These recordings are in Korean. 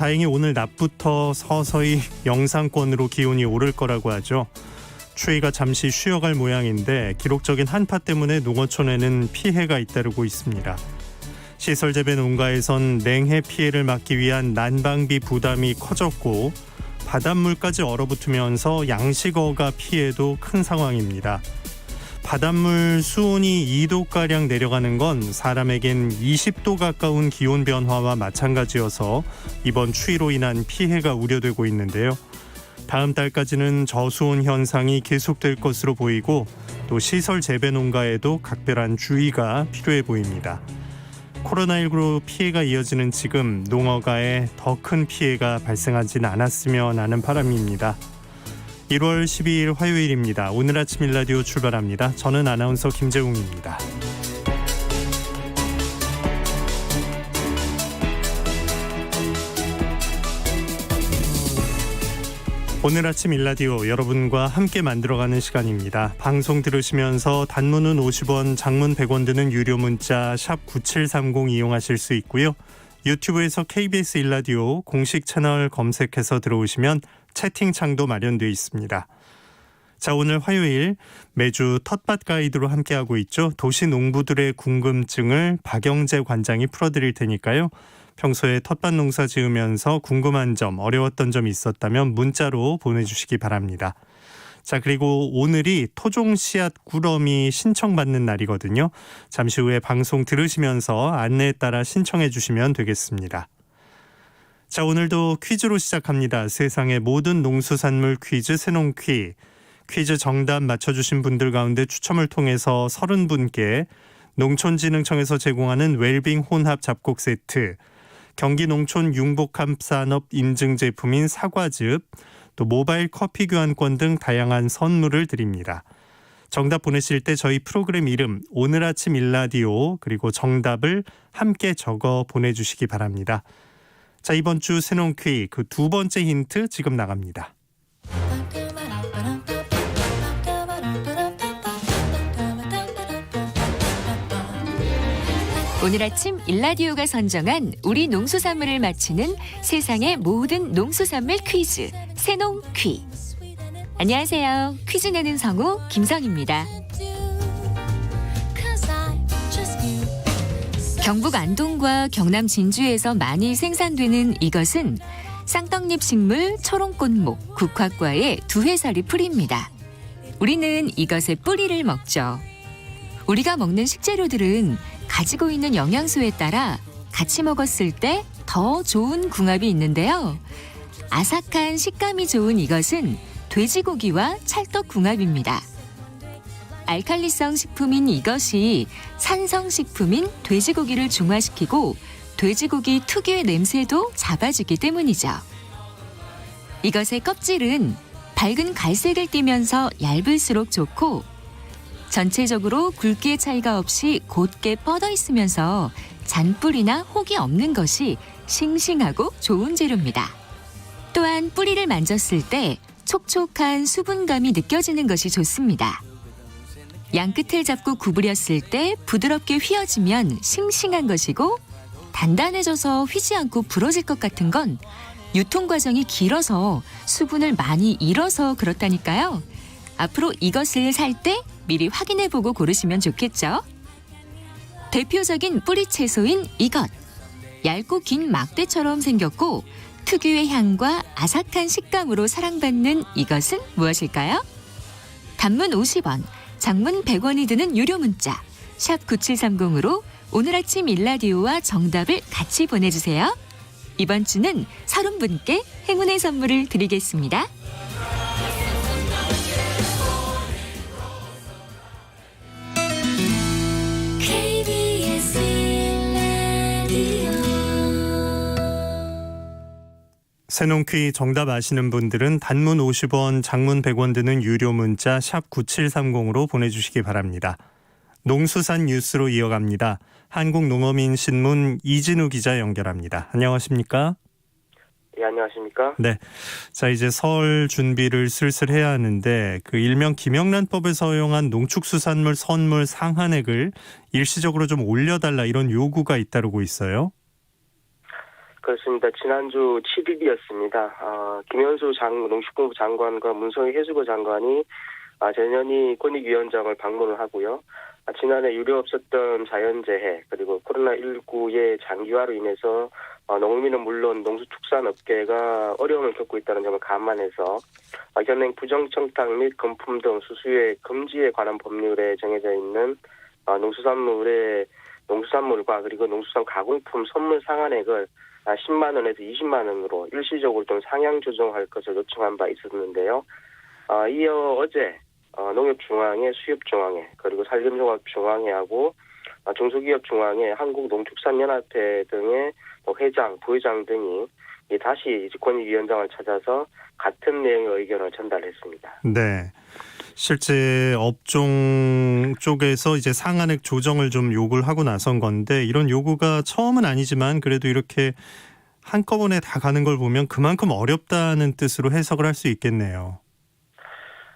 다행히 오늘 낮부터 서서히 영상권으로 기온이 오를 거라고 하죠. 추위가 잠시 쉬어갈 모양인데 기록적인 한파 때문에 농어촌에는 피해가 잇따르고 있습니다. 시설 재배 농가에선 냉해 피해를 막기 위한 난방비 부담이 커졌고 바닷물까지 얼어붙으면서 양식어가 피해도 큰 상황입니다. 바닷물 수온이 2도가량 내려가는 건 사람에겐 20도 가까운 기온 변화와 마찬가지여서 이번 추위로 인한 피해가 우려되고 있는데요. 다음 달까지는 저수온 현상이 계속될 것으로 보이고 또 시설 재배 농가에도 각별한 주의가 필요해 보입니다. 코로나19로 피해가 이어지는 지금 농어가에 더 큰 피해가 발생하진 않았으면 하는 바람입니다. 1월 12일 화요일입니다. 오늘 아침 일라디오 출발합니다. 저는 아나운서 김재웅입니다. 오늘 아침 일라디오 여러분과 함께 만들어가는 시간입니다. 방송 들으시면서 단문은 50원, 장문 100원 드는 유료 문자 샵 9730 이용하실 수 있고요. 유튜브에서 KBS 일라디오 공식 채널 검색해서 들어오시면 채팅창도 마련되어 있습니다. 자, 오늘 화요일 매주 텃밭 가이드로 함께하고 있죠. 도시 농부들의 궁금증을 박영재 관장이 풀어드릴 테니까요. 평소에 텃밭 농사 지으면서 궁금한 점, 어려웠던 점이 있었다면 문자로 보내주시기 바랍니다. 자, 그리고 오늘이 토종 씨앗 꾸러미 신청받는 날이거든요. 잠시 후에 방송 들으시면서 안내에 따라 신청해 주시면 되겠습니다. 자, 오늘도 퀴즈로 시작합니다. 세상의 모든 농수산물 퀴즈 새농퀴. 퀴즈 정답 맞춰주신 분들 가운데 추첨을 통해서 30분께 농촌진흥청에서 제공하는 웰빙 혼합 잡곡 세트, 경기농촌융복합산업 인증 제품인 사과즙, 또 모바일 커피 교환권 등 다양한 선물을 드립니다. 정답 보내실 때 저희 프로그램 이름 오늘 아침 일라디오 그리고 정답을 함께 적어 보내주시기 바랍니다. 자, 이번 주 새농퀴 그 두 번째 힌트 지금 나갑니다. 오늘 아침 일라디오가 선정한 우리 농수산물을 맞히는 세상의 모든 농수산물 퀴즈 새농퀴. 안녕하세요. 퀴즈 내는 성우 김성입니다. 경북 안동과 경남 진주에서 많이 생산되는 이것은 쌍떡잎 식물 초롱꽃목 국화과의 두회살이 풀입니다. 우리는 이것의 뿌리를 먹죠. 우리가 먹는 식재료들은 가지고 있는 영양소에 따라 같이 먹었을 때 더 좋은 궁합이 있는데요. 아삭한 식감이 좋은 이것은 돼지고기와 찰떡궁합입니다. 알칼리성 식품인 이것이 산성식품인 돼지고기를 중화시키고 돼지고기 특유의 냄새도 잡아주기 때문이죠. 이것의 껍질은 밝은 갈색을 띠면서 얇을수록 좋고 전체적으로 굵기의 차이가 없이 곧게 뻗어 있으면서 잔뿌리나 혹이 없는 것이 싱싱하고 좋은 재료입니다. 또한 뿌리를 만졌을 때 촉촉한 수분감이 느껴지는 것이 좋습니다. 양끝을 잡고 구부렸을 때 부드럽게 휘어지면 싱싱한 것이고 단단해져서 휘지 않고 부러질 것 같은 건 유통 과정이 길어서 수분을 많이 잃어서 그렇다니까요. 앞으로 이것을 살 때 미리 확인해보고 고르시면 좋겠죠. 대표적인 뿌리 채소인 이것. 얇고 긴 막대처럼 생겼고 특유의 향과 아삭한 식감으로 사랑받는 이것은 무엇일까요? 단문 50원, 장문 100원이 드는 유료 문자 샵 9730으로 오늘 아침 일라디오와 정답을 같이 보내주세요. 이번 주는 30분께 행운의 선물을 드리겠습니다. 새농퀴 정답 아시는 분들은 단문 50원, 장문 100원 드는 유료 문자 샵 9730으로 보내주시기 바랍니다. 농수산 뉴스로 이어갑니다. 한국농어민신문 이진우 기자 연결합니다. 안녕하십니까? 예, 안녕하십니까? 네. 자, 이제 설 준비를 슬슬 해야 하는데 그 일명 김영란법에서 허용한 농축수산물 선물 상한액을 일시적으로 좀 올려달라 이런 요구가 잇따르고 있어요. 그렇습니다. 지난주 7일이었습니다. 김현수 농식품부 장관과 문성희 해수부 장관이 전현희 권익위원장을 방문을 하고요. 지난해 유례 없었던 자연재해 그리고 코로나19의 장기화로 인해서 농민은 물론 농수축산업계가 어려움을 겪고 있다는 점을 감안해서 현행 부정청탁 및 금품 등 수수의 금지에 관한 법률에 정해져 있는 농수산물과 그리고 농수산 가공품 선물 상한액을 10만 원에서 20만 원으로 일시적으로 좀 상향 조정할 것을 요청한 바 있었는데요. 이어 어제 농협중앙회, 수협중앙회, 그리고 산림종합중앙회하고 중소기업중앙회, 한국농축산연합회 등의 회장, 부회장 등이 다시 권익위원장을 찾아서 같은 내용의 의견을 전달했습니다. 네. 실제 업종 쪽에서 이제 상한액 조정을 좀 요구를 하고 나선 건데 이런 요구가 처음은 아니지만 그래도 이렇게 한꺼번에 다 가는 걸 보면 그만큼 어렵다는 뜻으로 해석을 할 수 있겠네요.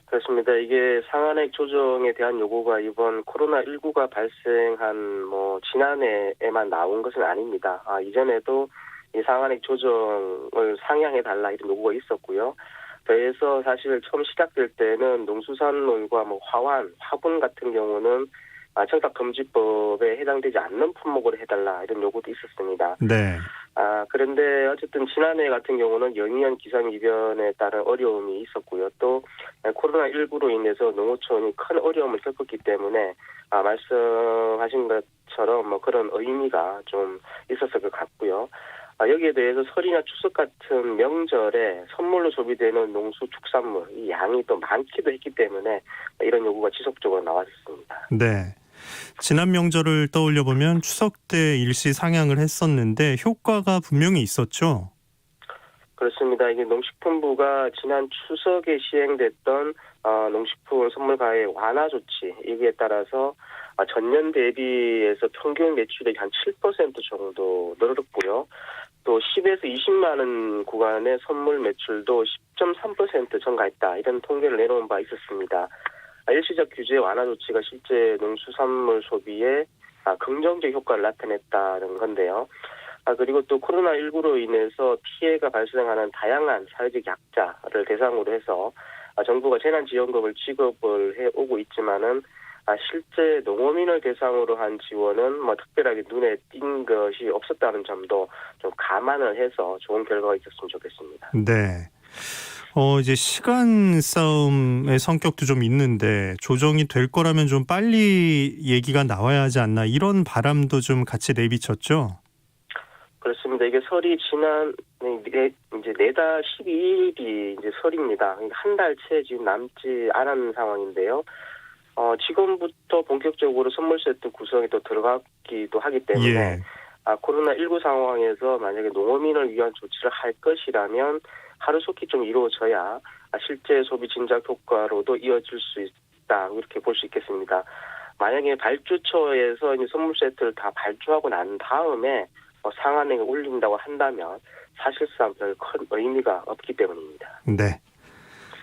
그렇습니다. 이게 상한액 조정에 대한 요구가 이번 코로나19가 발생한 지난해에만 나온 것은 아닙니다. 이전에도 이 상한액 조정을 상향해달라 이런 요구가 있었고요. 더해서 사실 처음 시작될 때는 농수산물과 화분 같은 경우는 청탁금지법에 해당되지 않는 품목으로 해달라 이런 요구도 있었습니다. 네. 그런데 어쨌든 지난해 같은 경우는 연이은 기상이변에 따른 어려움이 있었고요. 또 코로나19로 인해서 농어촌이 큰 어려움을 겪었기 때문에 말씀하신 것처럼 그런 의미가 좀 있었을 것 같고요. 여기에 대해서 설이나 추석 같은 명절에 선물로 소비되는 농수축산물 이 양이 또 많기도 했기 때문에 이런 요구가 지속적으로 나왔습니다. 네. 지난 명절을 떠올려 보면 추석 때 일시 상향을 했었는데 효과가 분명히 있었죠. 그렇습니다. 이게 농식품부가 지난 추석에 시행됐던 농식품 선물 가액 완화 조치 이기에 따라서 전년 대비해서 평균 매출액이 한 7% 정도 늘었고요. 또 10에서 20만 원 구간의 선물 매출도 10.3% 증가했다. 이런 통계를 내놓은 바 있었습니다. 일시적 규제 완화 조치가 실제 농수산물 소비에 긍정적 효과를 나타냈다는 건데요. 그리고 또 코로나19로 인해서 피해가 발생하는 다양한 사회적 약자를 대상으로 해서 정부가 재난지원금을 지급을 해오고 있지만은 실제 농어민을 대상으로 한 지원은 특별하게 눈에 띈 것이 없었다는 점도 좀 감안을 해서 좋은 결과가 있었으면 좋겠습니다. 네. 이제 시간 싸움의 성격도 좀 있는데 조정이 될 거라면 좀 빨리 얘기가 나와야 하지 않나 이런 바람도 좀 같이 내비쳤죠. 그렇습니다. 이게 설이 지난 이제 내달 12일이 이제 설입니다. 한 달 채 지금 남지 않은 상황인데요. 지금부터 본격적으로 선물 세트 구성이 또 들어가기도 하기 때문에 코로나19 상황에서 만약에 농어민을 위한 조치를 할 것이라면 하루속히 좀 이루어져야 실제 소비 진작 효과로도 이어질 수 있다 이렇게 볼 수 있겠습니다. 만약에 발주처에서 이제 선물 세트를 다 발주하고 난 다음에 상한액을 올린다고 한다면 사실상 별 큰 의미가 없기 때문입니다. 네.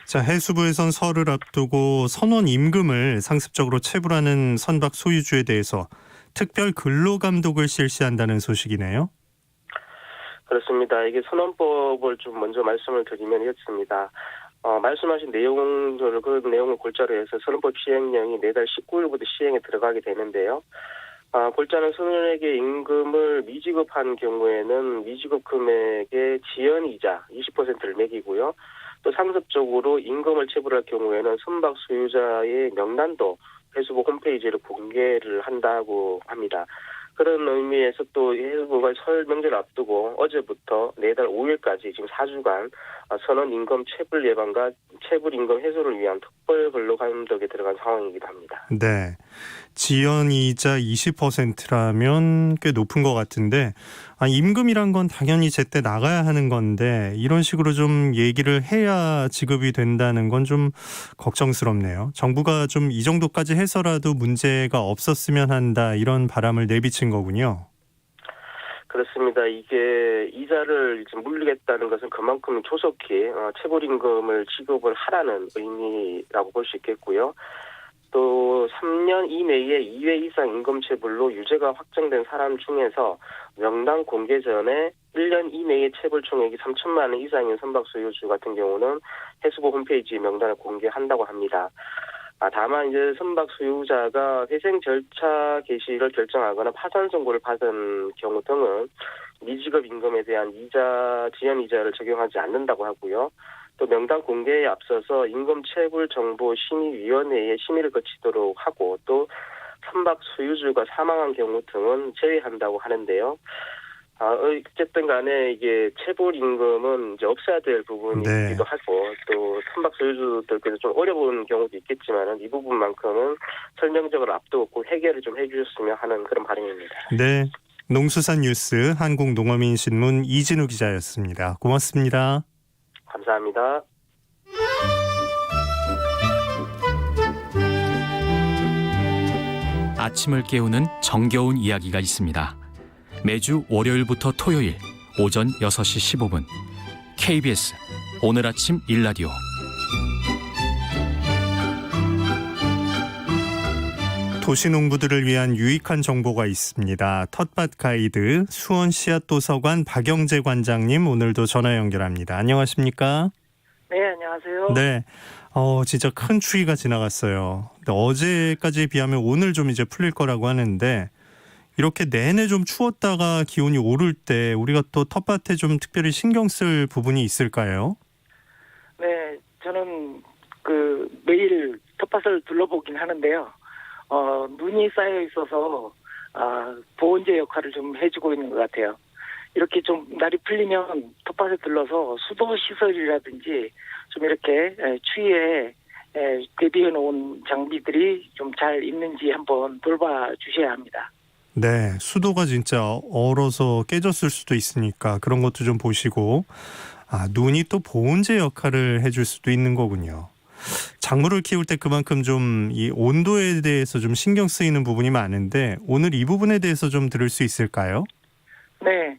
자, 해수부에선 설을 앞두고 선원 임금을 상습적으로 체불하는 선박 소유주에 대해서 특별 근로감독을 실시한다는 소식이네요. 그렇습니다. 이게 선원법을 좀 먼저 말씀을 드리면 이렇습니다. 말씀하신 그 내용을 골자로 해서 선원법 시행령이 내달 19일부터 시행에 들어가게 되는데요. 골자는 선원에게 임금을 미지급한 경우에는 미지급 금액의 지연이자 20%를 매기고요. 또 상습적으로 임금을 체불할 경우에는 선박 소유자의 명단도 해수부 홈페이지를 공개를 한다고 합니다. 그런 의미에서 또 해수부가 설 명절 앞두고 어제부터 내달 5일까지 지금 4주간 선원 임금 체불 예방과 체불 임금 해소를 위한 특별 근로감독에 들어간 상황이기도 합니다. 네. 지연이자 20%라면 꽤 높은 것 같은데 임금이란 건 당연히 제때 나가야 하는 건데 이런 식으로 좀 얘기를 해야 지급이 된다는 건 좀 걱정스럽네요. 정부가 좀 이 정도까지 해서라도 문제가 없었으면 한다 이런 바람을 내비친 거군요. 그렇습니다. 이게 이자를 이제 물리겠다는 것은 그만큼 조속히 체불임금을 지급을 하라는 의미라고 볼 수 있겠고요. 또 3년 이내에 2회 이상 임금체불로 유죄가 확정된 사람 중에서 명단 공개 전에 1년 이내에 체불 총액이 3천만 원 이상인 선박 소유주 같은 경우는 해수부 홈페이지 명단을 공개한다고 합니다. 다만 이제 선박 소유자가 회생 절차 개시를 결정하거나 파산 선고를 받은 경우 등은 미지급 임금에 대한 지연 이자를 적용하지 않는다고 하고요. 또 명단 공개에 앞서서 임금 체불 정보 심의위원회의 심의를 거치도록 하고 또 선박 소유주가 사망한 경우 등은 제외한다고 하는데요. 어쨌든 간에 이게 체불 임금은 이제 없애야 될 부분이기도 하고 또 선박 소유주들께서 좀 어려운 경우도 있겠지만은 이 부분만큼은 설명적으로 앞두고 해결을 좀 해주셨으면 하는 그런 바람입니다. 네, 농수산 뉴스 한국농어민신문 이진우 기자였습니다. 고맙습니다. 감사합니다. 아침을 깨우는 정겨운 이야기가 있습니다. 매주 월요일부터 토요일 오전 6시 15분 KBS 오늘 아침 일라디오. 도시농부들을 위한 유익한 정보가 있습니다. 텃밭 가이드 수원 씨앗도서관 박영재 관장님 오늘도 전화 연결합니다. 안녕하십니까? 네, 안녕하세요. 네, 진짜 큰 추위가 지나갔어요. 근데 어제까지에 비하면 오늘 좀 이제 풀릴 거라고 하는데 이렇게 내내 좀 추웠다가 기온이 오를 때 우리가 또 텃밭에 좀 특별히 신경 쓸 부분이 있을까요? 네, 저는 매일 텃밭을 둘러보긴 하는데요. 눈이 쌓여 있어서 보온제 역할을 좀 해주고 있는 것 같아요. 이렇게 좀 날이 풀리면 텃밭에 들러서 수도 시설이라든지 좀 이렇게 추위에 대비해 놓은 장비들이 좀 잘 있는지 한번 돌봐 주셔야 합니다. 네, 수도가 진짜 얼어서 깨졌을 수도 있으니까 그런 것도 좀 보시고 눈이 또 보온제 역할을 해줄 수도 있는 거군요. 작물을 키울 때 그만큼 좀 이 온도에 대해서 좀 신경 쓰이는 부분이 많은데 오늘 이 부분에 대해서 좀 들을 수 있을까요? 네,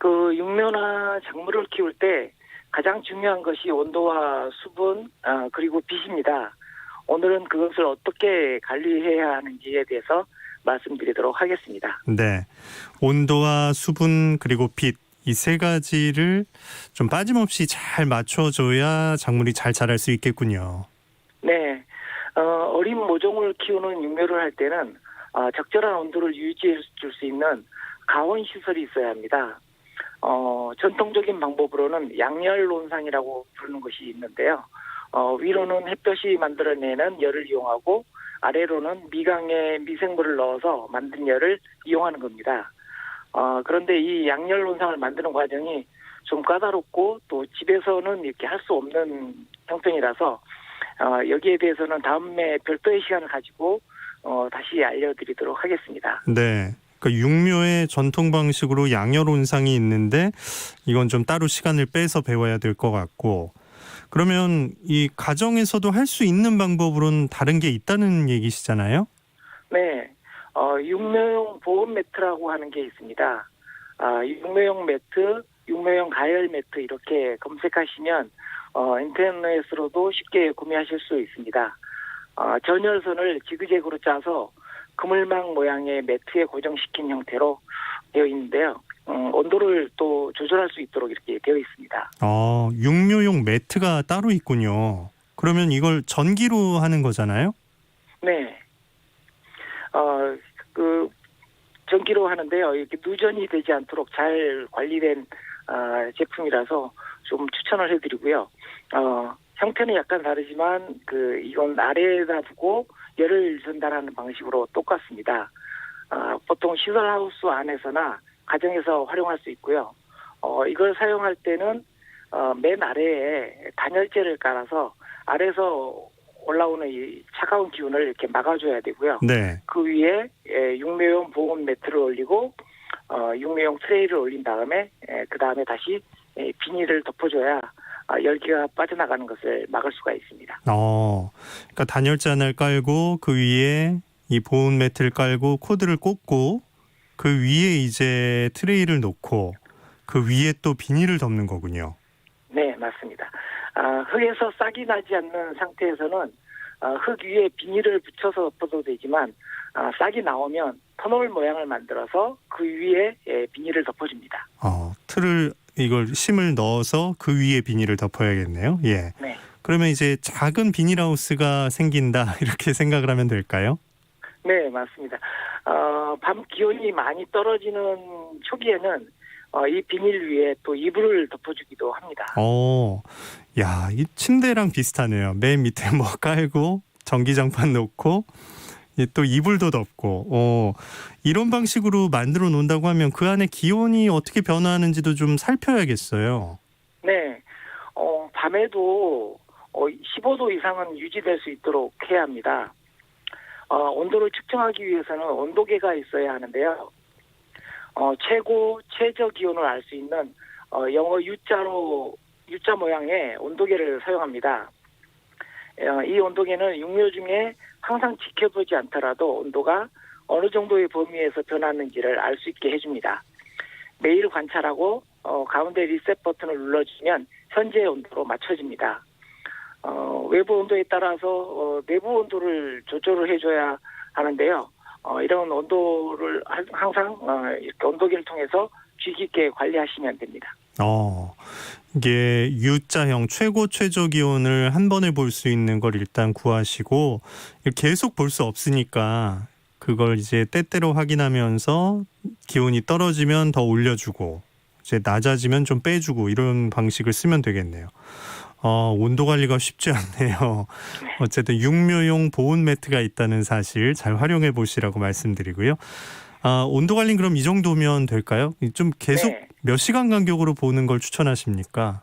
육묘나 작물을 키울 때 가장 중요한 것이 온도와 수분 그리고 빛입니다. 오늘은 그것을 어떻게 관리해야 하는지에 대해서 말씀드리도록 하겠습니다. 네, 온도와 수분 그리고 빛 이 세 가지를 좀 빠짐없이 잘 맞춰줘야 작물이 잘 자랄 수 있겠군요. 네, 어린 모종을 키우는 육묘를 할 때는 적절한 온도를 유지해 줄 수 있는 가온 시설이 있어야 합니다. 전통적인 방법으로는 양열 논상이라고 부르는 것이 있는데요. 위로는 햇볕이 만들어내는 열을 이용하고 아래로는 미강에 미생물을 넣어서 만든 열을 이용하는 겁니다. 그런데 이 양열 논상을 만드는 과정이 좀 까다롭고 또 집에서는 이렇게 할 수 없는 형편이라서 여기에 대해서는 다음에 별도의 시간을 가지고 다시 알려드리도록 하겠습니다. 네. 그러니까 육묘의 전통 방식으로 양열 온상이 있는데 이건 좀 따로 시간을 빼서 배워야 될 것 같고 그러면 이 가정에서도 할 수 있는 방법으로는 다른 게 있다는 얘기시잖아요? 네. 육묘용 보온 매트라고 하는 게 있습니다. 육묘용 매트, 육묘용 가열 매트 이렇게 검색하시면 인터넷으로도 쉽게 구매하실 수 있습니다. 전열선을 지그재그로 짜서 그물망 모양의 매트에 고정시킨 형태로 되어 있는데요. 온도를 또 조절할 수 있도록 이렇게 되어 있습니다. 육묘용 매트가 따로 있군요. 그러면 이걸 전기로 하는 거잖아요? 네. 전기로 하는데요. 이렇게 누전이 되지 않도록 잘 관리된 제품이라서 좀 추천을 해드리고요. 형태는 약간 다르지만 이건 아래에다 두고 열을 전달하는 방식으로 똑같습니다. 보통 시설하우스 안에서나 가정에서 활용할 수 있고요. 이걸 사용할 때는 맨 아래에 단열재를 깔아서 아래에서 올라오는 이 차가운 기운을 이렇게 막아줘야 되고요. 네. 그 위에 육묘용 보온 매트를 올리고 육묘용 트레이를 올린 다음에 그 다음에 다시 비닐을 덮어줘야 열기가 빠져나가는 것을 막을 수가 있습니다. 그러니까 단열재 하나를 깔고 그 위에 이 보온 매트를 깔고 코드를 꽂고 그 위에 이제 트레이를 놓고 그 위에 또 비닐을 덮는 거군요. 네, 맞습니다. 흙에서 싹이 나지 않는 상태에서는 흙 위에 비닐을 붙여서 덮어도 되지만 싹이 나오면 터널 모양을 만들어서 그 위에 비닐을 덮어줍니다. 틀을 이걸 심을 넣어서 그 위에 비닐을 덮어야겠네요. 예. 네. 그러면 이제 작은 비닐하우스가 생긴다 이렇게 생각을 하면 될까요? 네, 맞습니다. 밤 기온이 많이 떨어지는 초기에는 이 비닐 위에 또 이불을 덮어주기도 합니다. 야, 이 침대랑 비슷하네요. 맨 밑에 뭐 깔고 전기장판 놓고 또 이불도 덮고 이런 방식으로 만들어 놓는다고 하면 그 안에 기온이 어떻게 변화하는지도 좀 살펴야겠어요. 네, 밤에도 15도 이상은 유지될 수 있도록 해야 합니다. 온도를 측정하기 위해서는 온도계가 있어야 하는데요. 최저 기온을 알 수 있는 영어 U자 모양의 온도계를 사용합니다. 이 온도계는 육묘 중에 항상 지켜보지 않더라도 온도가 어느 정도의 범위에서 변하는지를 알 수 있게 해줍니다. 매일 관찰하고 가운데 리셋 버튼을 눌러주면 현재 온도로 맞춰집니다. 외부 온도에 따라서 내부 온도를 조절을 해줘야 하는데요. 이런 온도를 항상 이렇게 온도계를 통해서 주의 깊게 관리하시면 됩니다. 이게 U자형 최고 최저 기온을 한 번에 볼 수 있는 걸 일단 구하시고 계속 볼 수 없으니까 그걸 이제 때때로 확인하면서 기온이 떨어지면 더 올려주고 이제 낮아지면 좀 빼주고 이런 방식을 쓰면 되겠네요. 온도 관리가 쉽지 않네요. 어쨌든 육묘용 보온 매트가 있다는 사실 잘 활용해 보시라고 말씀드리고요. 온도 관리는 그럼 이 정도면 될까요? 좀 계속 네. 몇 시간 간격으로 보는 걸 추천하십니까?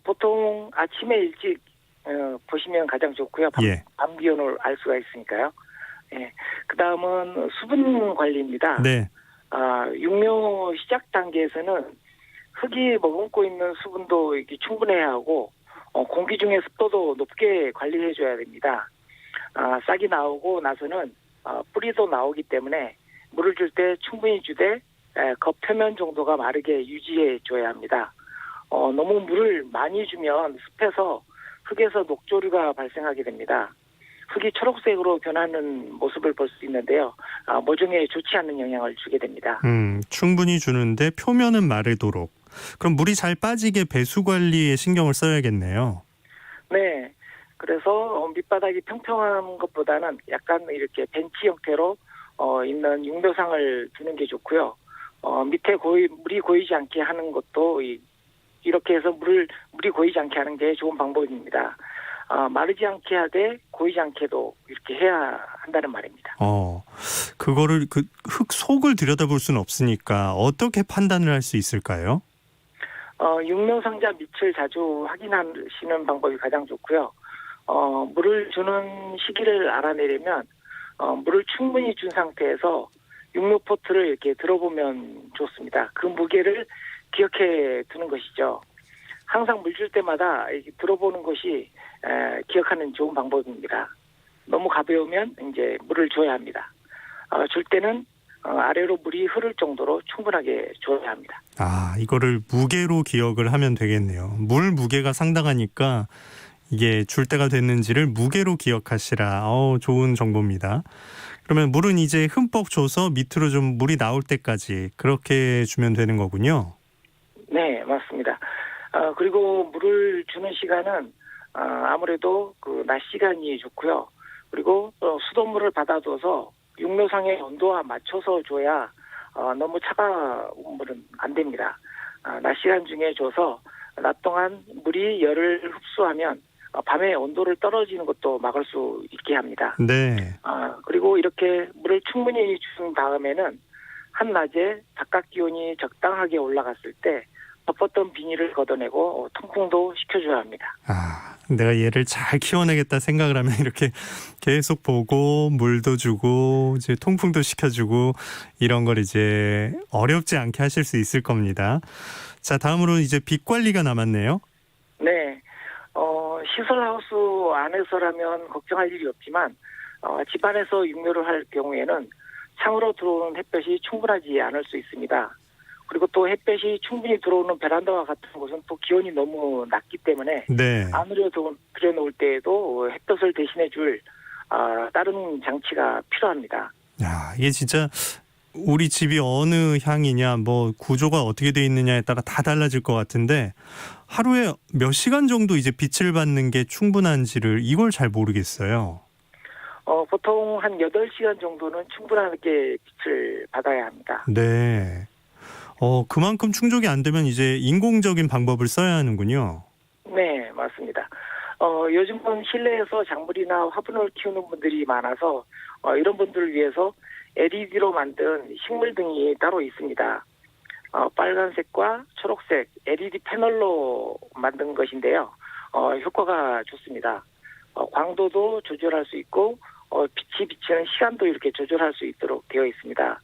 보통 아침에 일찍 보시면 가장 좋고요. 밤 기온을 알 수가 있으니까요. 예. 그 다음은 수분 관리입니다. 네. 육묘 시작 단계에서는 흙이 머금고 있는 수분도 이렇게 충분해야 하고 공기 중의 습도도 높게 관리해줘야 됩니다. 싹이 나오고 나서는 뿌리도 나오기 때문에 물을 줄 때 충분히 주되 겉표면 정도가 마르게 유지해줘야 합니다. 너무 물을 많이 주면 습해서 흙에서 녹조류가 발생하게 됩니다. 흙이 초록색으로 변하는 모습을 볼 수 있는데요. 모종에 좋지 않은 영향을 주게 됩니다. 충분히 주는데 표면은 마르도록. 그럼 물이 잘 빠지게 배수 관리에 신경을 써야겠네요. 네. 그래서 밑바닥이 평평한 것보다는 약간 이렇게 벤치 형태로 있는 육묘상을 두는 게 좋고요. 밑에 물이 고이지 않게 하는 것도 이렇게 해서 물이 고이지 않게 하는 게 좋은 방법입니다. 마르지 않게 하되 고이지 않게도 이렇게 해야 한다는 말입니다. 그거를 그 흙 속을 들여다볼 수는 없으니까 어떻게 판단을 할 수 있을까요? 육묘상자 밑을 자주 확인하시는 방법이 가장 좋고요. 물을 주는 시기를 알아내려면 물을 충분히 준 상태에서 육묘 포트를 이렇게 들어보면 좋습니다. 그 무게를 기억해 두는 것이죠. 항상 물 줄 때마다 이렇게 들어보는 것이 기억하는 좋은 방법입니다. 너무 가벼우면 이제 물을 줘야 합니다. 줄 때는 아래로 물이 흐를 정도로 충분하게 줘야 합니다. 이거를 무게로 기억을 하면 되겠네요. 물 무게가 상당하니까 이게 줄 때가 됐는지를 무게로 기억하시라. 좋은 정보입니다. 그러면 물은 이제 흠뻑 줘서 밑으로 좀 물이 나올 때까지 그렇게 주면 되는 거군요. 네, 맞습니다. 그리고 물을 주는 시간은 아무래도 그 낮 시간이 좋고요. 그리고 수돗물을 받아둬서 육묘상의 온도와 맞춰서 줘야 너무 차가운 물은 안 됩니다. 낮 시간 중에 줘서 낮 동안 물이 열을 흡수하면 밤에 온도를 떨어지는 것도 막을 수 있게 합니다. 네. 그리고 이렇게 물을 충분히 준 다음에는 한낮에 바깥 기온이 적당하게 올라갔을 때 덮었던 비닐을 걷어내고 통풍도 시켜줘야 합니다. 내가 얘를 잘 키워내겠다 생각을 하면 이렇게 계속 보고 물도 주고 이제 통풍도 시켜주고 이런 걸 이제 어렵지 않게 하실 수 있을 겁니다. 자, 다음으로 이제 빛 관리가 남았네요. 네. 시설하우스 안에서라면 걱정할 일이 없지만 집 안에서 육묘를 할 경우에는 창으로 들어오는 햇볕이 충분하지 않을 수 있습니다. 그리고 또 햇볕이 충분히 들어오는 베란다와 같은 곳은 또 기온이 너무 낮기 때문에 네. 안으로 들여놓을 때에도 햇볕을 대신해줄 다른 장치가 필요합니다. 야, 이게 진짜 우리 집이 어느 향이냐, 뭐 구조가 어떻게 돼 있느냐에 따라 다 달라질 것 같은데 하루에 몇 시간 정도 이제 빛을 받는 게 충분한지를 이걸 잘 모르겠어요. 보통 한 8시간 정도는 충분하게 빛을 받아야 합니다. 네. 그만큼 충족이 안 되면 이제 인공적인 방법을 써야 하는군요. 네, 맞습니다. 요즘은 실내에서 작물이나 화분을 키우는 분들이 많아서 이런 분들을 위해서 LED로 만든 식물등이 따로 있습니다. 빨간색과 초록색 LED 패널로 만든 것인데요. 효과가 좋습니다. 광도도 조절할 수 있고 빛이 비치는 시간도 이렇게 조절할 수 있도록 되어 있습니다.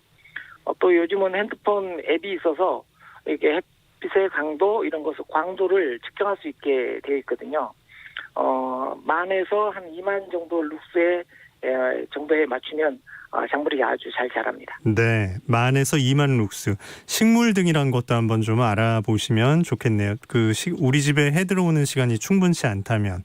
또 요즘은 핸드폰 앱이 있어서 이렇게 햇빛의 강도 이런 것을 광도를 측정할 수 있게 되어 있거든요. 만에서 한 2만 정도 룩스의 정도에 맞추면 작물이 아주 잘 자랍니다. 네, 만에서 2만 룩스. 식물등이란 것도 한번 좀 알아보시면 좋겠네요. 우리 집에 해 들어오는 시간이 충분치 않다면,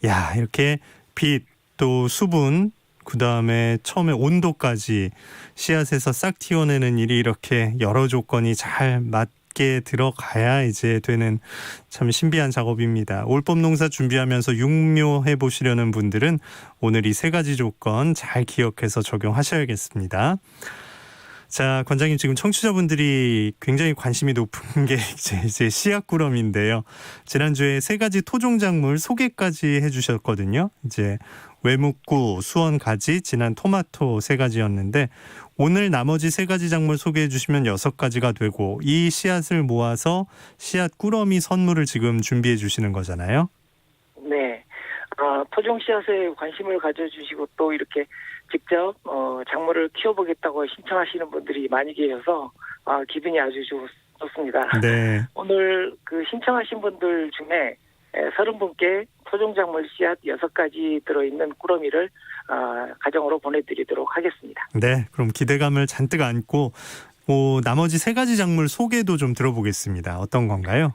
야, 이렇게 빛, 또 수분, 그 다음에 처음에 온도까지 씨앗에서 싹 틔워내는 일이 이렇게 여러 조건이 잘 맞게 들어가야 이제 되는 참 신비한 작업입니다. 올봄 농사 준비하면서 육묘해 보시려는 분들은 오늘 이 3가지 조건 잘 기억해서 적용하셔야겠습니다. 자, 관장님, 지금 청취자분들이 굉장히 관심이 높은 게 이제 씨앗꾸러미인데요. 지난주에 3가지 토종작물 소개까지 해주셨거든요. 이제 외묵구, 수원가지, 진한 토마토 3가지였는데 오늘 나머지 3가지 작물 소개해 주시면 6가지가 되고 이 씨앗을 모아서 씨앗꾸러미 선물을 지금 준비해 주시는 거잖아요. 네. 토종 씨앗에 관심을 가져주시고 또 이렇게 직접 작물을 키워보겠다고 신청하시는 분들이 많이 계셔서 기분이 아주 좋습니다. 네. 오늘 신청하신 분들 중에 30분께 토종작물 씨앗 6가지 들어있는 꾸러미를 가정으로 보내드리도록 하겠습니다. 네, 그럼 기대감을 잔뜩 안고 나머지 3가지 작물 소개도 좀 들어보겠습니다. 어떤 건가요?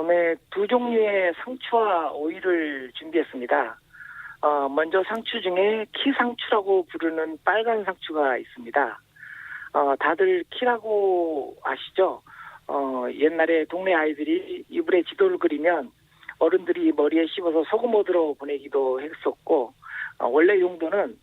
네, 2종류의 상추와 오이를 준비했습니다. 먼저 상추 중에 키상추라고 부르는 빨간 상추가 있습니다. 다들 키라고 아시죠? 옛날에 동네 아이들이 이불에 지도를 그리면 어른들이 머리에 씹어서 소금 얻으러 보내기도 했었고, 원래 용도는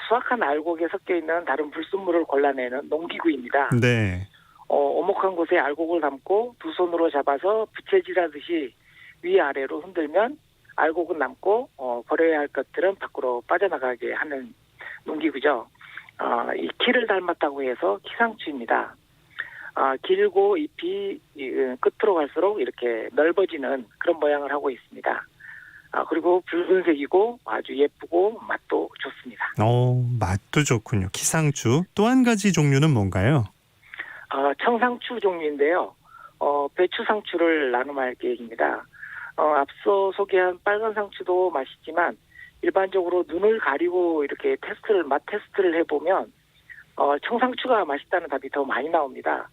수확한 알곡에 섞여 있는 다른 불순물을 골라내는 농기구입니다. 네. 오목한 곳에 알곡을 담고 두 손으로 잡아서 부채질하듯이 위아래로 흔들면 알곡은 남고 버려야 할 것들은 밖으로 빠져나가게 하는 농기구죠. 이 키를 닮았다고 해서 키상추입니다. 길고 잎이 끝으로 갈수록 이렇게 넓어지는 그런 모양을 하고 있습니다. 그리고 붉은색이고 아주 예쁘고 맛도 좋습니다. 맛도 좋군요. 키상추. 또 한 가지 종류는 뭔가요? 청상추 종류인데요. 배추상추를 나눔할 계획입니다. 앞서 소개한 빨간 상추도 맛있지만 일반적으로 눈을 가리고 이렇게 맛 테스트를 해보면 청상추가 맛있다는 답이 더 많이 나옵니다.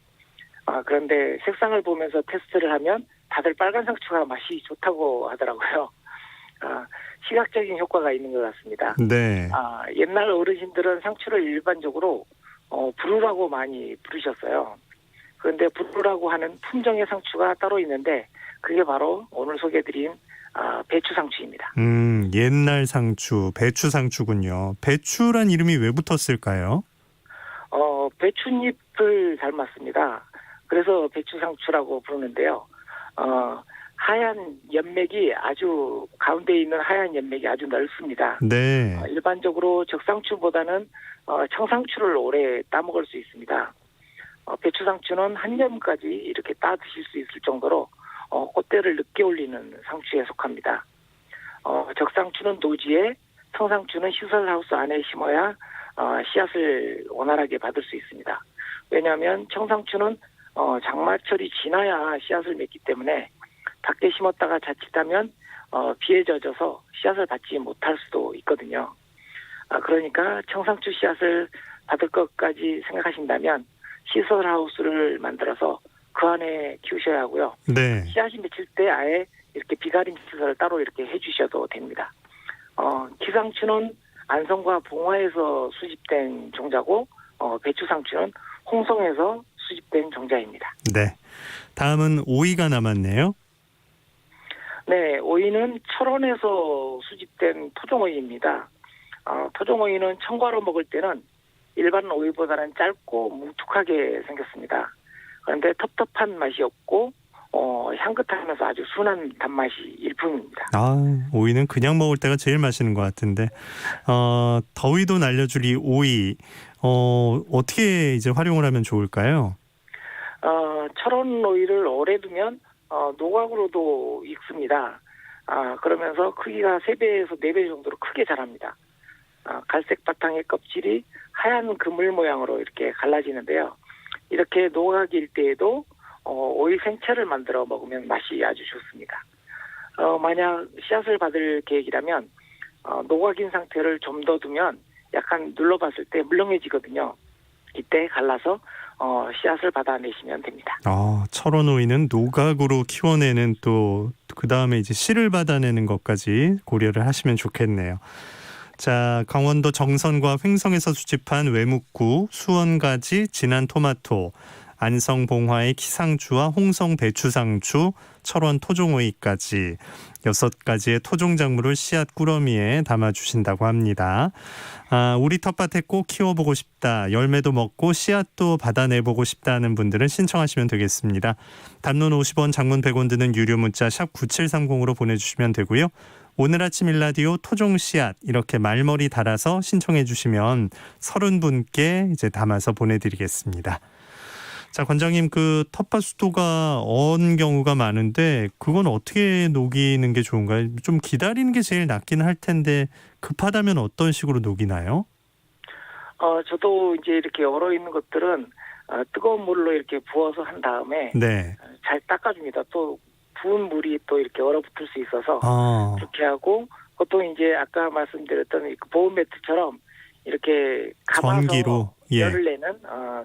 그런데 색상을 보면서 테스트를 하면 다들 빨간 상추가 맛이 좋다고 하더라고요. 시각적인 효과가 있는 것 같습니다. 네. 옛날 어르신들은 상추를 일반적으로 부루라고 많이 부르셨어요. 그런데 부루라고 하는 품종의 상추가 따로 있는데 그게 바로 오늘 소개해드린 배추상추입니다. 옛날 상추, 배추상추군요. 배추란 이름이 왜 붙었을까요? 배춧잎을 닮았습니다. 그래서 배추상추라고 부르는데요. 하얀 연맥이 가운데 있는 하얀 연맥이 아주 넓습니다. 네. 일반적으로 적상추보다는 청상추를 오래 따먹을 수 있습니다. 배추상추는 한 년까지 이렇게 따 드실 수 있을 정도로 꽃대를 늦게 올리는 상추에 속합니다. 적상추는 노지에, 청상추는 시설하우스 안에 심어야 씨앗을 원활하게 받을 수 있습니다. 왜냐하면 청상추는 장마철이 지나야 씨앗을 맺기 때문에 밖에 심었다가 자칫하면 비에 젖어서 씨앗을 받지 못할 수도 있거든요. 그러니까 청상추 씨앗을 받을 것까지 생각하신다면 시설 하우스를 만들어서 그 안에 키우셔야 하고요. 네. 씨앗이 맺힐 때 아예 이렇게 비가림 시설을 따로 이렇게 해주셔도 됩니다. 기상추는 안성과 봉화에서 수집된 종자고 배추상추는 홍성에서 수집된 종자입니다. 네. 다음은 오이가 남았네요. 네, 오이는 철원에서 수집된 토종오이입니다. 토종오이는 청과로 먹을 때는 일반 오이보다는 짧고 뭉툭하게 생겼습니다. 그런데 텁텁한 맛이 없고 향긋하면서 아주 순한 단맛이 일품입니다. 오이는 그냥 먹을 때가 제일 맛있는 것 같은데 더위도 날려줄 이 오이 어떻게 이제 활용을 하면 좋을까요? 철원 오이를 오래 두면 노각으로도 익습니다. 그러면서 크기가 3배에서 4배 정도로 크게 자랍니다. 갈색 바탕의 껍질이 하얀 그물 모양으로 이렇게 갈라지는데요. 이렇게 노각일 때에도 오이 생채를 만들어 먹으면 맛이 아주 좋습니다. 만약 씨앗을 받을 계획이라면 노각인 상태를 좀 더 두면 약간 눌러봤을 때 물렁해지거든요. 이때 갈라서 씨앗을 받아내시면 됩니다. 철원 오이는 노각으로 키워내는 또 그 다음에 이제 씨를 받아내는 것까지 고려를 하시면 좋겠네요. 자, 강원도 정선과 횡성에서 수집한 외묵구, 수원가지, 진안 토마토, 안성 봉화의 키상추와 홍성 배추상추, 철원 토종오이까지 6가지의 토종 작물을 씨앗 꾸러미에 담아주신다고 합니다. 우리 텃밭에 꼭 키워보고 싶다, 열매도 먹고 씨앗도 받아내보고 싶다는 분들은 신청하시면 되겠습니다. 단문 50원, 장문 100원 드는 유료 문자 샵 9730으로 보내주시면 되고요. 오늘 아침 일라디오 토종 씨앗 이렇게 말머리 달아서 신청해 주시면 30분께 이제 담아서 보내드리겠습니다. 자, 관장님, 그 텃밭 수도가 언 경우가 많은데 그건 어떻게 녹이는 게 좋은가요? 좀 기다리는 게 제일 낫긴 할 텐데 급하다면 어떤 식으로 녹이나요? 저도 이제 이렇게 얼어 있는 것들은 뜨거운 물로 이렇게 부어서 한 다음에 네. 잘 닦아줍니다. 또 부은 물이 또 이렇게 얼어붙을 수 있어서 그렇게 하고, 보통 이제 아까 말씀드렸던 보온 매트처럼 이렇게 감아서 전기로 열을 내는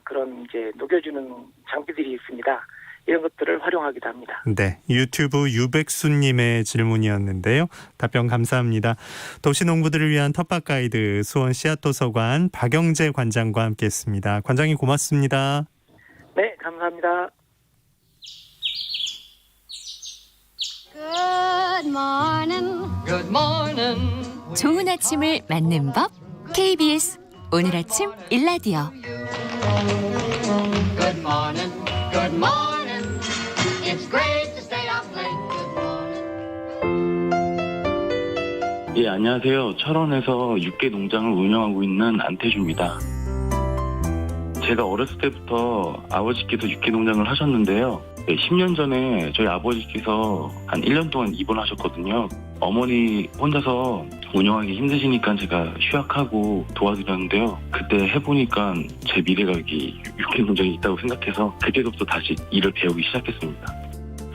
그런 이제 녹여주는 장비들이 있습니다. 이런 것들을 활용하기도 합니다. 네, 유튜브 유백수님의 질문이었는데요. 답변 감사합니다. 도시농부들을 위한 텃밭 가이드 수원 씨앗도서관 박영재 관장과 함께했습니다. 관장님 고맙습니다. 네, 감사합니다. Good morning. Good morning. 좋은 아침을 맞는 법 KBS 오늘 아침 일라디오. Good morning. Good morning. It's great to stay up late. Good morning. 예, 안녕하세요. 철원에서 육개 농장을 운영하고 있는 안태주입니다. 제가 어렸을 때부터 아버지께서 육개 농장을 하셨는데요. 10년 전에 저희 아버지께서 한 1년 동안 입원하셨거든요. 어머니 혼자서 운영하기 힘드시니까 제가 휴학하고 도와드렸는데요. 그때 해보니까 제 미래가 여기 육개 농장이 있다고 생각해서 그때부터 다시 일을 배우기 시작했습니다.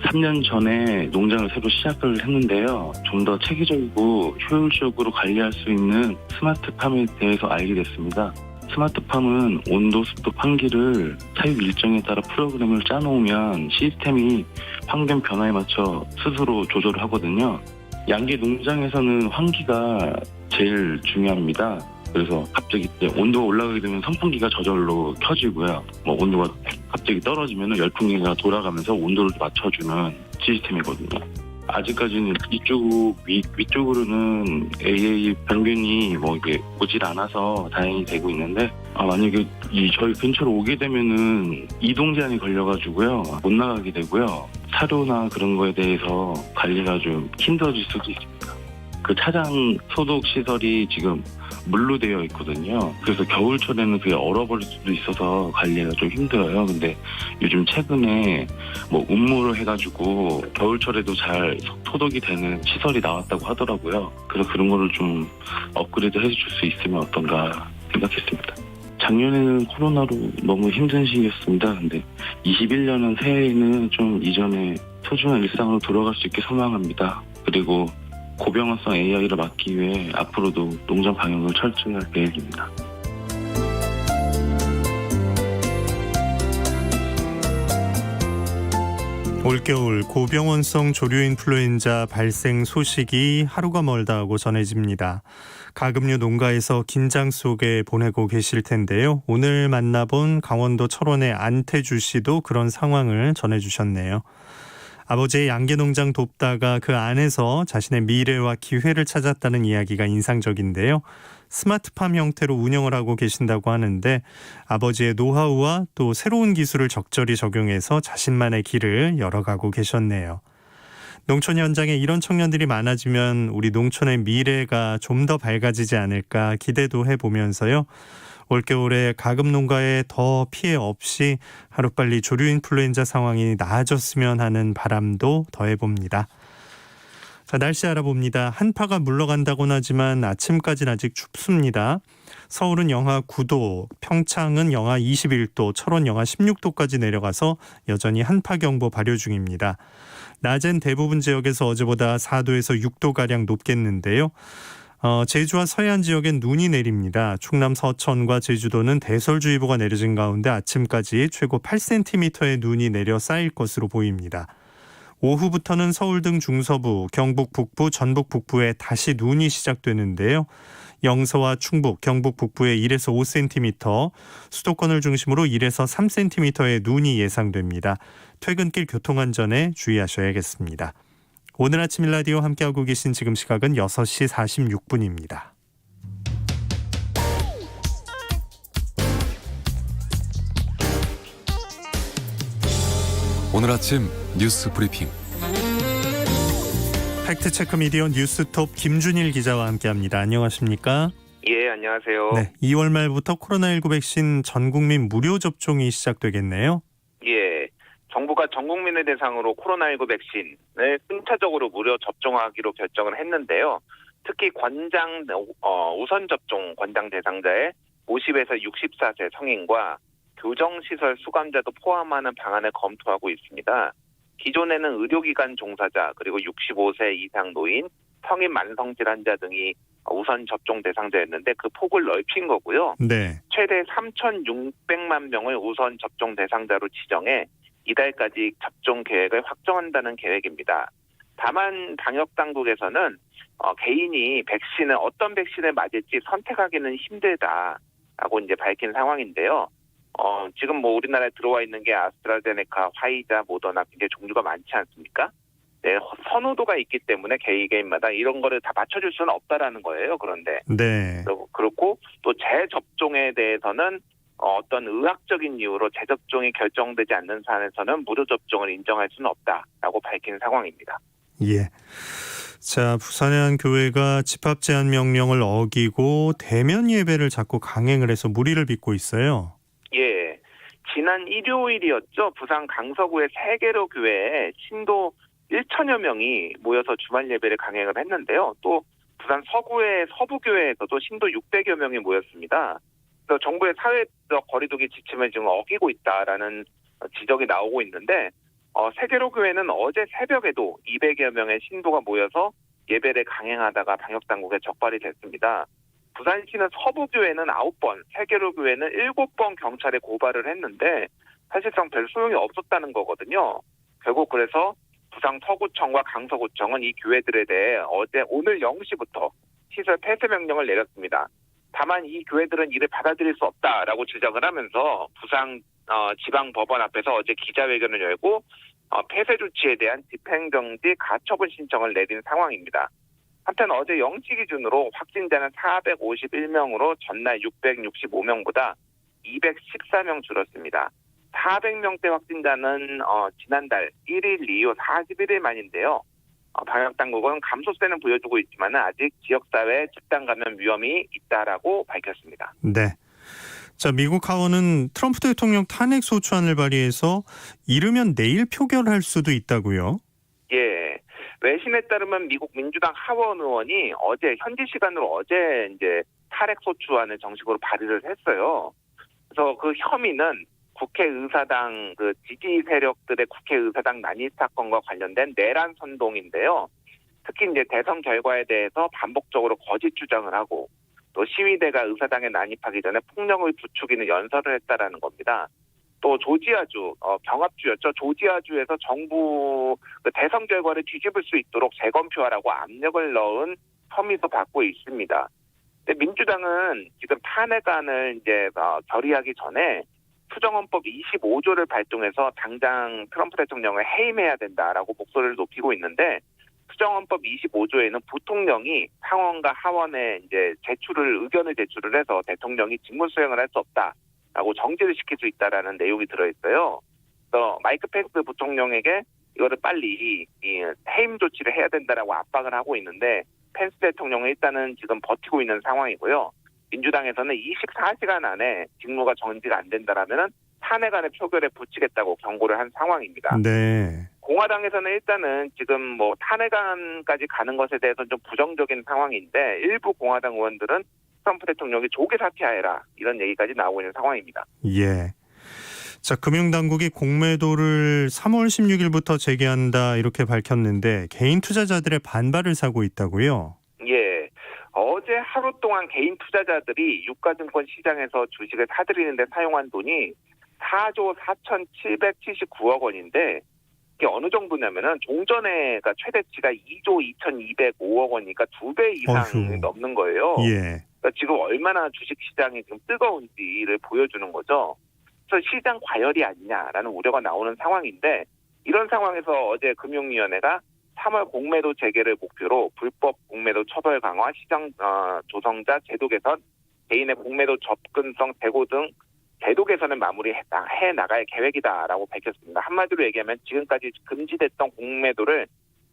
3년 전에 농장을 새로 시작을 했는데요. 좀 더 체계적이고 효율적으로 관리할 수 있는 스마트팜에 대해서 알게 됐습니다. 스마트팜은 온도, 습도, 환기를 사육 일정에 따라 프로그램을 짜놓으면 시스템이 환경 변화에 맞춰 스스로 조절을 하거든요. 양계 농장에서는 환기가 제일 중요합니다. 그래서 갑자기 온도가 올라가게 되면 선풍기가 저절로 켜지고요. 온도가 갑자기 떨어지면 열풍기가 돌아가면서 온도를 맞춰주는 시스템이거든요. 아직까지는 위쪽으로는 AA 병균이 이게 오질 않아서 다행히 되고 있는데, 만약에 저희 근처로 오게 되면은 이동 제한이 걸려가지고요. 못 나가게 되고요. 사료나 그런 거에 대해서 관리가 좀 힘들어질 수도 있습니다. 그 차장 소독 시설이 지금 물로 되어 있거든요. 그래서 겨울철에는 그게 얼어버릴 수도 있어서 관리가 좀 힘들어요. 근데 요즘 최근에 운무를 해가지고 겨울철에도 잘 소독이 되는 시설이 나왔다고 하더라고요. 그래서 그런 거를 좀 업그레이드 해줄 수 있으면 어떤가 생각했습니다. 작년에는 코로나로 너무 힘든 시기였습니다. 근데 21년은 새해에는 좀 이전에 소중한 일상으로 돌아갈 수 있게 소망합니다. 그리고 고병합성 AI를 막기 위해 앞으로도 농장 방역을 철저히 할 계획입니다. 올겨울 고병원성 조류인플루엔자 발생 소식이 하루가 멀다 하고 전해집니다. 가금류 농가에서 긴장 속에 보내고 계실 텐데요. 오늘 만나본 강원도 철원의 안태주 씨도 그런 상황을 전해주셨네요. 아버지의 양계농장 돕다가 그 안에서 자신의 미래와 기회를 찾았다는 이야기가 인상적인데요. 스마트팜 형태로 운영을 하고 계신다고 하는데 아버지의 노하우와 또 새로운 기술을 적절히 적용해서 자신만의 길을 열어가고 계셨네요. 농촌 현장에 이런 청년들이 많아지면 우리 농촌의 미래가 좀 더 밝아지지 않을까 기대도 해보면서요. 올겨울에 가금 농가에 더 피해 없이 하루빨리 조류인플루엔자 상황이 나아졌으면 하는 바람도 더해봅니다. 자, 날씨 알아봅니다. 한파가 물러간다고는 하지만 아침까지는 아직 춥습니다. 서울은 영하 9도, 평창은 영하 21도, 철원 영하 16도까지 내려가서 여전히 한파경보 발효 중입니다. 낮엔 대부분 지역에서 어제보다 4도에서 6도가량 높겠는데요. 제주와 서해안 지역엔 눈이 내립니다. 충남 서천과 제주도는 대설주의보가 내려진 가운데 아침까지 최고 8cm의 눈이 내려 쌓일 것으로 보입니다. 오후부터는 서울 등 중서부, 경북 북부, 전북 북부에 다시 눈이 시작되는데요. 영서와 충북, 경북 북부에 1에서 5cm, 수도권을 중심으로 1에서 3cm의 눈이 예상됩니다. 퇴근길 교통안전에 주의하셔야겠습니다. 오늘 아침 일라디오 함께하고 계신 지금 시각은 6시 46분입니다. 오늘 아침 뉴스 브리핑. 팩트체크 미디어 뉴스톱 김준일 기자와 함께합니다. 안녕하십니까? 예, 안녕하세요. 네, 2월 말부터 코로나19 백신 전 국민 무료 접종이 시작되겠네요. 예, 정부가 전 국민을 대상으로 코로나19 백신을 순차적으로 무료 접종하기로 결정을 했는데요. 특히 권장 우선 접종 권장 대상자의 50에서 64세 성인과 교정시설 수감자도 포함하는 방안을 검토하고 있습니다. 기존에는 의료기관 종사자 그리고 65세 이상 노인, 성인 만성질 환자 등이 우선 접종 대상자였는데 그 폭을 넓힌 거고요. 네. 최대 3,600만 명을 우선 접종 대상자로 지정해 이달까지 접종 계획을 확정한다는 계획입니다. 다만 방역당국에서는 개인이 어떤 백신을 맞을지 선택하기는 힘들다라고 이제 밝힌 상황인데요. 지금 우리나라에 들어와 있는 게 아스트라제네카, 화이자, 모더나 굉장히 종류가 많지 않습니까? 네, 선호도가 있기 때문에 개인마다 이런 거를 다 맞춰줄 수는 없다라는 거예요. 그런데 네. 그렇고 또 재접종에 대해서는 어떤 의학적인 이유로 재접종이 결정되지 않는 사안에서는 무료 접종을 인정할 수는 없다라고 밝힌 상황입니다. 예. 자, 부산의 한 교회가 집합 제한 명령을 어기고 대면 예배를 자꾸 강행을 해서 무리를 빚고 있어요. 예, 지난 일요일이었죠. 부산 강서구의 세계로 교회에 신도 1천여 명이 모여서 주말 예배를 강행을 했는데요. 또 부산 서구의 서부교회에서도 신도 600여 명이 모였습니다. 그래서 정부의 사회적 거리두기 지침을 지금 어기고 있다라는 지적이 나오고 있는데 세계로 교회는 어제 새벽에도 200여 명의 신도가 모여서 예배를 강행하다가 방역당국에 적발이 됐습니다. 부산시는 서부교회는 9번, 세계로교회는 7번 경찰에 고발을 했는데 사실상 별 소용이 없었다는 거거든요. 결국 그래서 부산 서구청과 강서구청은 이 교회들에 대해 오늘 0시부터 시설 폐쇄 명령을 내렸습니다. 다만 이 교회들은 이를 받아들일 수 없다라고 지적을 하면서 부산 지방법원 앞에서 어제 기자회견을 열고 폐쇄 조치에 대한 집행정지 가처분 신청을 내린 상황입니다. 한편 어제 0시 기준으로 확진자는 451명으로 전날 665명보다 214명 줄었습니다. 400명대 확진자는 지난달 1일 이후 41일 만인데요. 방역당국은 감소세는 보여주고 있지만 아직 지역사회 집단 감염 위험이 있다라고 밝혔습니다. 네. 자, 미국 하원은 트럼프 대통령 탄핵 소추안을 발의해서 이르면 내일 표결할 수도 있다고요? 예. 외신에 따르면 미국 민주당 하원 의원이 현지 시간으로 어제 이제 탄핵 소추안을 정식으로 발의를 했어요. 그래서 그 혐의는 국회의사당 지지 세력들의 국회의사당 난입 사건과 관련된 내란 선동인데요. 특히 이제 대선 결과에 대해서 반복적으로 거짓 주장을 하고 또 시위대가 의사당에 난입하기 전에 폭력을 부추기는 연설을 했다라는 겁니다. 또 조지아주 경합주였죠. 조지아주에서 정부 그 대선 결과를 뒤집을 수 있도록 재검표하라고 압력을 넣은 혐의도 받고 있습니다. 근데 민주당은 지금 탄핵안을 이제 결의하기 전에 수정헌법 25조를 발동해서 당장 트럼프 대통령을 해임해야 된다라고 목소리를 높이고 있는데 수정헌법 25조에는 부통령이 상원과 하원에 이제 의견을 제출을 해서 대통령이 직무 수행을 할 수 없다라고 정지를 시킬 수 있다라는 내용이 들어있어요. 그래서 마이크 펜스 부통령에게 이거를 빨리 해임 조치를 해야 된다라고 압박을 하고 있는데 펜스 대통령은 일단은 지금 버티고 있는 상황이고요. 민주당에서는 24시간 안에 직무가 정지가 안 된다라면은 탄핵안을 표결에 붙이겠다고 경고를 한 상황입니다. 네. 공화당에서는 일단은 지금 뭐 탄핵안까지 가는 것에 대해서는 좀 부정적인 상황인데 일부 공화당 의원들은 트럼프 대통령이 조기 사퇴하여라 이런 얘기까지 나오고 있는 상황입니다. 예. 자, 금융당국이 공매도를 3월 16일부터 재개한다 이렇게 밝혔는데 개인 투자자들의 반발을 사고 있다고요? 예. 어제 하루 동안 개인 투자자들이 유가증권 시장에서 주식을 사들이는데 사용한 돈이 4조 4,779억 원인데 이게 어느 정도냐면은 종전에가 최대치가 2조 2,205억 원이니까 2배 이상 넘는 거예요. 예. 그러니까 지금 얼마나 주식시장이 지금 뜨거운지를 보여주는 거죠. 그래서 시장 과열이 아니냐라는 우려가 나오는 상황인데 이런 상황에서 어제 금융위원회가 3월 공매도 재개를 목표로 불법 공매도 처벌 강화, 시장 조성자 제도 개선, 개인의 공매도 접근성 제고 등 제도 개선을 마무리해 나갈 계획이다라고 밝혔습니다. 한마디로 얘기하면 지금까지 금지됐던 공매도를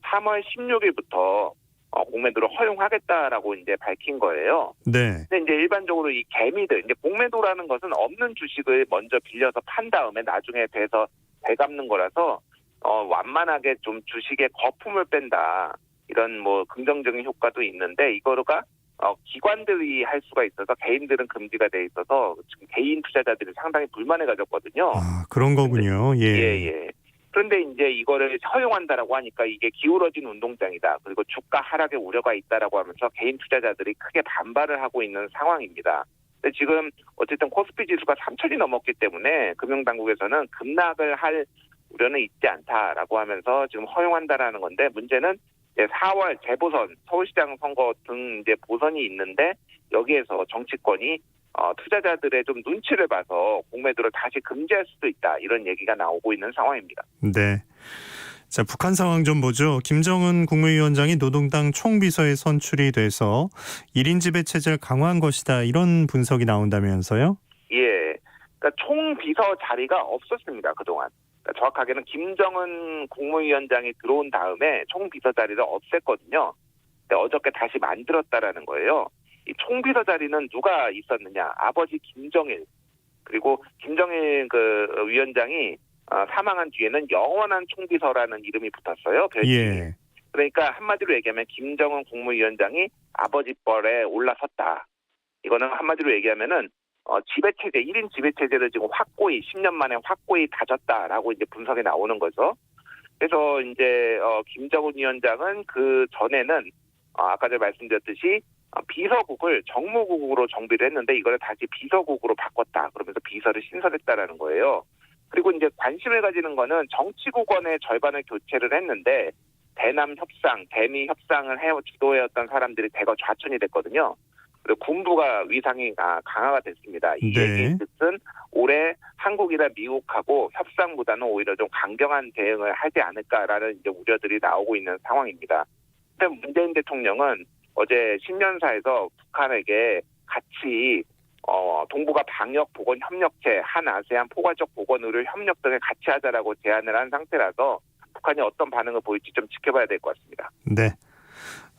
3월 16일부터 공매도를 허용하겠다라고 이제 밝힌 거예요. 네. 근데 이제 일반적으로 이 개미들, 이제 공매도라는 것은 없는 주식을 먼저 빌려서 판 다음에 나중에 돼서 되갚는 거라서 완만하게 좀 주식의 거품을 뺀다. 이런 뭐 긍정적인 효과도 있는데 이거가 기관들이 할 수가 있어서 개인들은 금지가 돼 있어서 지금 개인 투자자들이 상당히 불만을 가졌거든요. 아, 그런 거군요. 예. 예. 그런데 이제 이거를 허용한다라고 하니까 이게 기울어진 운동장이다. 그리고 주가 하락의 우려가 있다라고 하면서 개인 투자자들이 크게 반발을 하고 있는 상황입니다. 근데 지금 어쨌든 코스피 지수가 3,000이 넘었기 때문에 금융당국에서는 급락을 할 우려는 있지 않다라고 하면서 지금 허용한다라는 건데 문제는 이제 4월 재보선, 서울시장 선거 등 이제 보선이 있는데 여기에서 정치권이 투자자들의 좀 눈치를 봐서 공매도를 다시 금지할 수도 있다. 이런 얘기가 나오고 있는 상황입니다. 네. 자, 북한 상황 좀 보죠. 김정은 국무위원장이 노동당 총비서에 선출이 돼서 1인 지배 체제를 강화한 것이다. 이런 분석이 나온다면서요? 예. 그러니까 총비서 자리가 없었습니다. 그동안. 그러니까 정확하게는 김정은 국무위원장이 들어온 다음에 총비서 자리를 없앴거든요. 근데 어저께 다시 만들었다라는 거예요. 이 총비서 자리는 누가 있었느냐? 아버지 김정일 그리고 김정일 그 위원장이 사망한 뒤에는 영원한 총비서라는 이름이 붙었어요. 별칭이. 예. 그러니까 한마디로 얘기하면 김정은 국무위원장이 아버지 뻘에 올라섰다. 이거는 한마디로 얘기하면은 지배체제, 1인 지배체제를 지금 확고히 10년 만에 확고히 다졌다라고 이제 분석이 나오는 거죠. 그래서 이제 김정은 위원장은 그 전에는 아까 전에 말씀드렸듯이 비서국을 정무국으로 정비를 했는데 이걸 다시 비서국으로 바꿨다. 그러면서 비서를 신설했다라는 거예요. 그리고 이제 관심을 가지는 거는 정치국원의 절반을 교체를 했는데 대남 협상, 대미 협상을 주도해왔던 사람들이 대거 좌천이 됐거든요. 그리고 군부가 위상이 강화가 됐습니다. 이 네. 얘기의 뜻은 올해 한국이나 미국하고 협상보다는 오히려 좀 강경한 대응을 하지 않을까라는 이제 우려들이 나오고 있는 상황입니다. 근데 문재인 대통령은 어제 신년사에서 북한에게 같이 동북아 방역 보건 협력체, 한 아세안 포괄적 보건 의료 협력 등을 같이 하자라고 제안을 한 상태라서 북한이 어떤 반응을 보일지 좀 지켜봐야 될 것 같습니다. 네.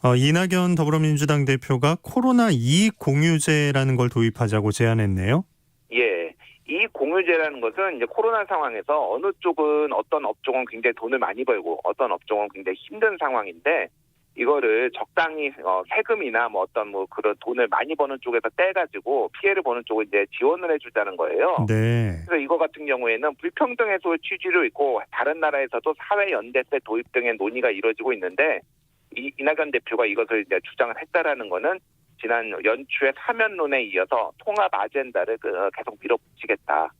이낙연 더불어민주당 대표가 코로나 이익 공유제라는 걸 도입하자고 제안했네요. 예. 이익 공유제라는 것은 이제 코로나 상황에서 어느 쪽은 어떤 업종은 굉장히 돈을 많이 벌고 어떤 업종은 굉장히 힘든 상황인데 이거를 적당히 세금이나 뭐 어떤 뭐 그런 돈을 많이 버는 쪽에서 떼가지고 피해를 보는 쪽을 이제 지원을 해주자는 거예요. 네. 그래서 이거 같은 경우에는 불평등 해소의 취지로 있고 다른 나라에서도 사회연대세 도입 등의 논의가 이루어지고 있는데 이낙연 대표가 이것을 이제 주장을 했다라는 거는 지난 연초에 사면론에 이어서 통합 아젠다를 계속 밀어붙이겠다.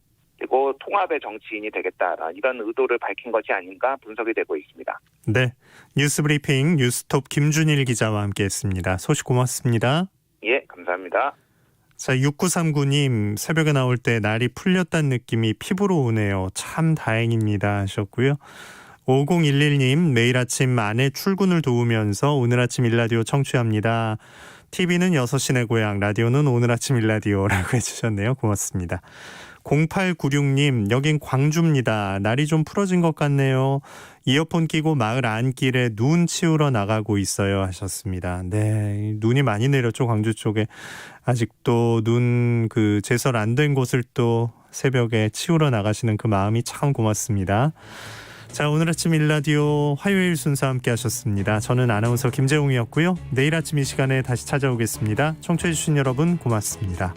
그리고 통합의 정치인이 되겠다 이런 의도를 밝힌 것이 아닌가 분석이 되고 있습니다. 네, 뉴스브리핑 뉴스톱 김준일 기자와 함께했습니다. 소식 고맙습니다. 예, 감사합니다. 자, 6939님 새벽에 나올 때 날이 풀렸다는 느낌이 피부로 오네요. 참 다행입니다 하셨고요. 5011님 매일 아침 아내 출근을 도우면서 오늘 아침 일라디오 청취합니다. TV는 6시 내 고향, 라디오는 오늘 아침 일라디오라고 해주셨네요. 고맙습니다. 0896님 여긴 광주입니다. 날이 좀 풀어진 것 같네요. 이어폰 끼고 마을 안길에 눈 치우러 나가고 있어요 하셨습니다. 네, 눈이 많이 내렸죠. 광주 쪽에 아직도 눈 제설 안 된 곳을 또 새벽에 치우러 나가시는 그 마음이 참 고맙습니다. 자, 오늘 아침 일라디오 화요일 순서 함께 하셨습니다. 저는 아나운서 김재웅이었고요. 내일 아침 이 시간에 다시 찾아오겠습니다. 청취해 주신 여러분 고맙습니다.